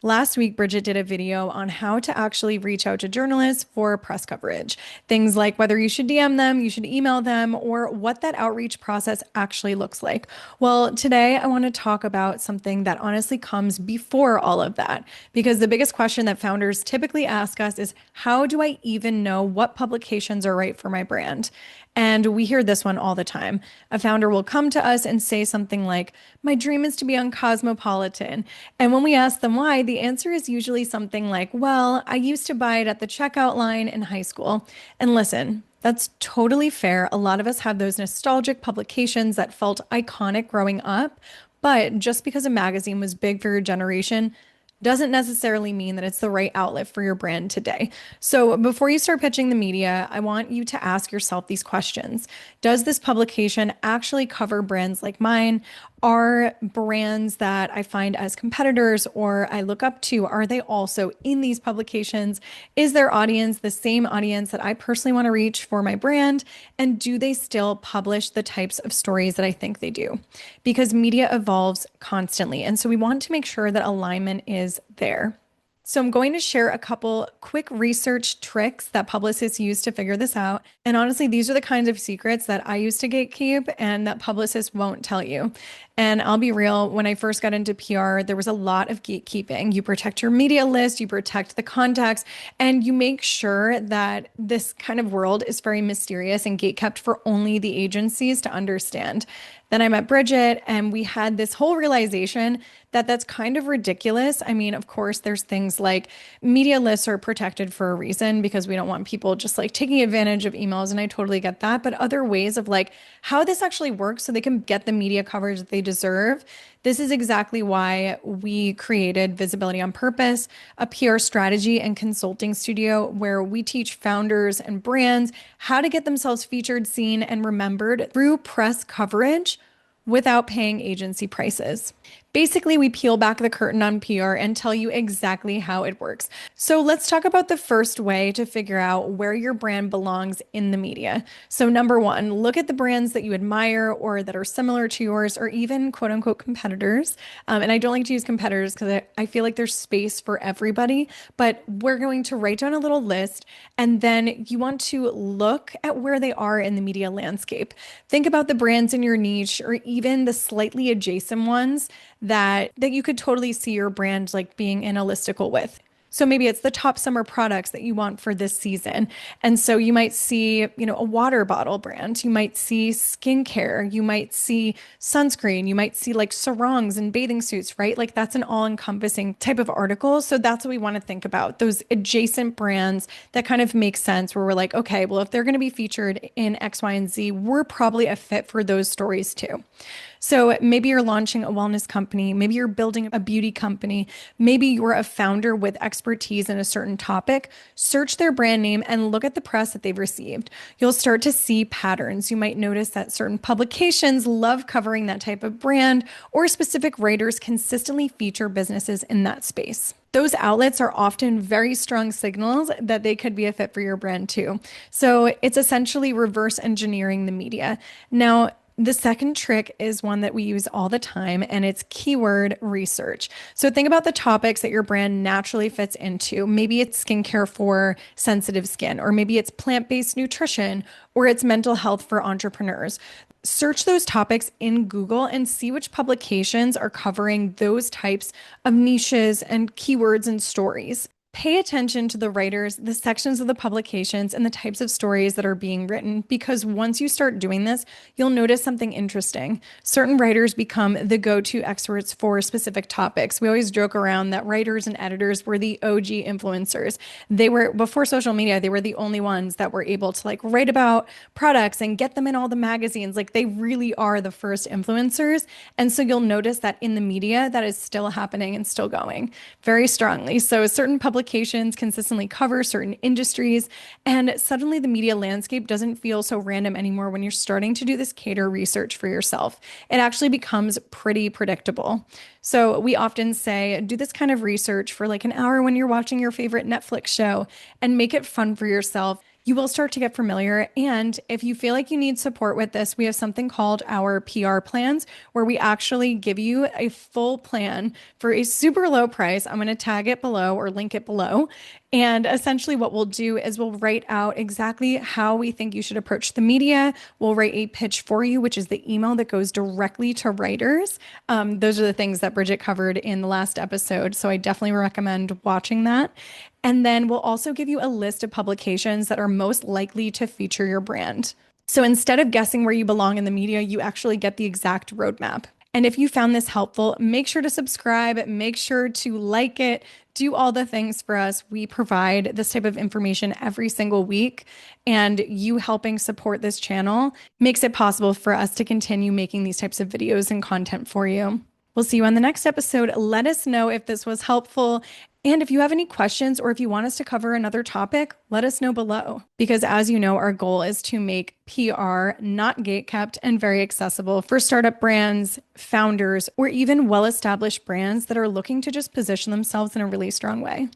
Last week, Bridget did a video on how to actually reach out to journalists for press coverage. Things like whether you should DM them, you should email them, or what that outreach process actually looks like. Well, today I want to talk about something that honestly comes before all of that, because the biggest question that founders typically ask us is, how do I even know what publications are right for my brand? And we hear this one all the time. A founder will come to us and say something like, my dream is to be on Cosmopolitan. And when we ask them why, the answer is usually something like, well, I used to buy it at the checkout line in high school. And listen, that's totally fair. A lot of us have those nostalgic publications that felt iconic growing up. But just because a magazine was big for your generation doesn't necessarily mean that it's the right outlet for your brand today. So before you start pitching the media, I want you to ask yourself these questions. Does this publication actually cover brands like mine? Are brands that I find as competitors or I look up to, are they also in these publications? Is their audience the same audience that I personally want to reach for my brand? And do they still publish the types of stories that I think they do? Because media evolves constantly. And so we want to make sure that alignment is there. So I'm going to share a couple quick research tricks that publicists use to figure this out. And honestly, these are the kinds of secrets that I used to gatekeep and that publicists won't tell you. And I'll be real, when I first got into PR, there was a lot of gatekeeping. You protect your media list, you protect the contacts, and you make sure that this kind of world is very mysterious and gatekept for only the agencies to understand. Then I met Bridget and we had this whole realization that that's kind of ridiculous. I mean, of course, there's things like media lists are protected for a reason because we don't want people just like taking advantage of emails. And I totally get that. But other ways of like how this actually works so they can get the media coverage that they deserve. This is exactly why we created Visibility on Purpose, a PR strategy and consulting studio where we teach founders and brands how to get themselves featured, seen, and remembered through press coverage without paying agency prices. Basically, we peel back the curtain on PR and tell you exactly how it works. So let's talk about the first way to figure out where your brand belongs in the media. So number one, look at the brands that you admire or that are similar to yours or even quote unquote competitors. And I don't like to use competitors because I feel like there's space for everybody, but we're going to write down a little list and then you want to look at where they are in the media landscape. Think about the brands in your niche or even the slightly adjacent ones that you could totally see your brand like being in a listicle with. So maybe it's the top summer products that you want for this season. And so you might see, a water bottle brand. You might see skincare. You might see sunscreen. You might see like sarongs and bathing suits, right? Like that's an all-encompassing type of article. So that's what we want to think about. Those adjacent brands that kind of make sense where we're like, okay, well, if they're going to be featured in X, Y, and Z, we're probably a fit for those stories too. So maybe you're launching a wellness company, maybe you're building a beauty company, maybe you're a founder with expertise in a certain topic. Search their brand name and look at the press that they've received. You'll start to see patterns. You might notice that certain publications love covering that type of brand, or specific writers consistently feature businesses in that space. Those outlets are often very strong signals that they could be a fit for your brand too. So it's essentially reverse engineering the media. Now, the second trick is one that we use all the time, and it's keyword research. So think about the topics that your brand naturally fits into. Maybe it's skincare for sensitive skin, or maybe it's plant-based nutrition, or it's mental health for entrepreneurs. Search those topics in Google and see which publications are covering those types of niches and keywords and stories. Pay attention to the writers, the sections of the publications, and the types of stories that are being written, because once you start doing this, you'll notice something interesting. Certain writers become the go-to experts for specific topics. We always joke around that writers and editors were the OG influencers. They were, before social media, they were the only ones that were able to like write about products and get them in all the magazines. Like they really are the first influencers. And so you'll notice that in the media, that is still happening and still going very strongly. So certain publications consistently cover certain industries, and suddenly the media landscape doesn't feel so random anymore when you're starting to do this cater research for yourself. It actually becomes pretty predictable. So we often say, do this kind of research for like an hour when you're watching your favorite Netflix show and make it fun for yourself. You will start to get familiar. And if you feel like you need support with this, we have something called our PR plans, where we actually give you a full plan for a super low price. I'm going to tag it below or link it below. And essentially, what we'll do is we'll write out exactly how we think you should approach the media. We'll write a pitch for you, which is the email that goes directly to writers. Those are the things that Bridget covered in the last episode. So I definitely recommend watching that. And then we'll also give you a list of publications that are most likely to feature your brand. So instead of guessing where you belong in the media, you actually get the exact roadmap. And if you found this helpful, make sure to subscribe, make sure to like it, do all the things for us. We provide this type of information every single week, and you helping support this channel makes it possible for us to continue making these types of videos and content for you. We'll see you on the next episode. Let us know if this was helpful. And if you have any questions or if you want us to cover another topic, let us know below. Because as you know, our goal is to make PR not gatekept and very accessible for startup brands, founders, or even well-established brands that are looking to just position themselves in a really strong way.